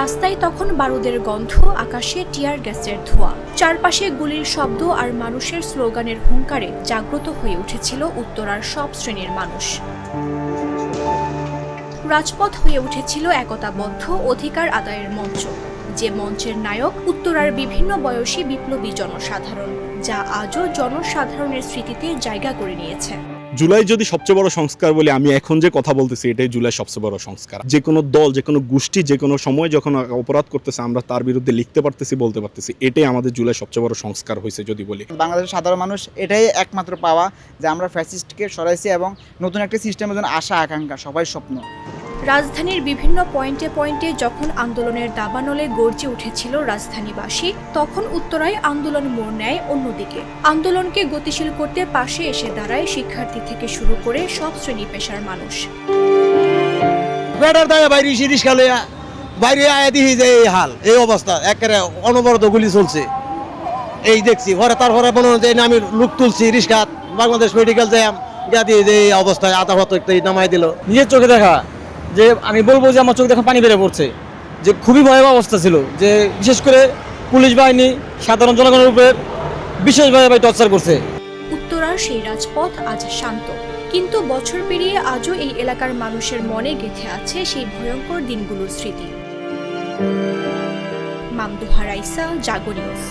রাস্তায় তখন বারুদের গন্ধ, আকাশে টিয়ার গ্যাসের ধোঁয়া, চারপাশে গুলির শব্দ আর মানুষের স্লোগানের হুঙ্কারে জাগ্রত হয়ে উঠেছিল উত্তরার সব শ্রেণীর মানুষ। রাজপথ হয়ে উঠেছিল একতাবদ্ধ অধিকার আদায়ের মঞ্চ, যে মঞ্চের নায়ক উত্তরার বিভিন্ন বয়সী বিপ্লবী জনসাধারণ, যা আজও জনসাধারণের স্মৃতিতে জায়গা করে নিয়েছে। জুলাই যদি সবচেয়ে বড় সংস্কার বলে, আমি এখন যে কথা বলতেছি এটাই জুলাই সবচেয়ে বড় সংস্কার। যে কোনো দল, যে কোনো গোষ্ঠী, যে কোনো সময় যখন অপরাধ করতেছে আমরা তার বিরুদ্ধে লিখতে পারতেছি, বলতে পারতেছি, এটাই আমাদের জুলাই সবচেয়ে বড় সংস্কার হয়েছে যদি বলি। বাংলাদেশের সাধারণ মানুষ এটাই একমাত্র পাওয়া যে আমরা ফ্যাসিস্টকে সরাইছি এবং নতুন একটা সিস্টেমের জন্য আশা আকাঙ্ক্ষা সবাই স্বপ্ন। রাজধানীর বিভিন্ন পয়েন্টে পয়েন্টে যখন আন্দোলনের দাবানলে গর্জে উঠেছিল রাজধানীবাসী, তখন উত্তরায় আন্দোলন মোড় নেয় অন্যদিকে। আন্দোলনকে গতিশীল করতে পাশে এসে দাঁড়ায় শিক্ষার্থী থেকে শুরু করে সব শ্রেণী পেশার মানুষ। বাইরে আয়া দিহি যে এই হাল, এই অবস্থা, একেবারে অনবরত গুলি চলছে, এই দেখছি ঘরে। তারপরে মনে হচ্ছে আমি লুক তুলছি রিক্সা, বাংলাদেশ মেডিকেল জ্যাম দিয়ে যে এই অবস্থায় আধা হতো নামাই দিল। নিজের চোখে দেখা, যে আমি বলবো যে আমার চোখ দেখা পানি বেড়ে পড়ছে, যে খুবই ভয়াবহ অবস্থা ছিল, যে বিশেষ করে পুলিশ বাহিনী সাধারণ জনগণের উপর বিশেষভাবে টর্চার করছে। উত্তরার সেই রাজপথ আজ শান্ত, কিন্তু বছর পেরিয়ে আজও এই এলাকার মানুষের মনে গেঁথে আছে সেই ভয়ঙ্কর দিনগুলোর স্মৃতি। মামদুহা রাইসা, জাগো নিউজ।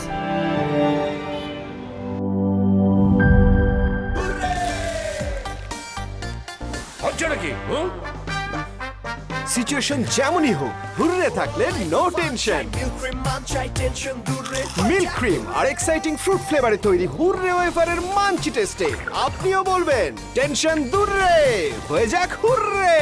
সিচুয়েশন যেমনই হোক, হুররে থাকলে নো টেনশন। মিল্ক ক্রিম আর এক্সাইটিং ফ্রুট ফ্লেভারে তৈরি হুররে ওয়েফারের মাঞ্চি টেস্টে আপনিও বলবেন টেনশন দূর রে, হয়ে যাক হুররে।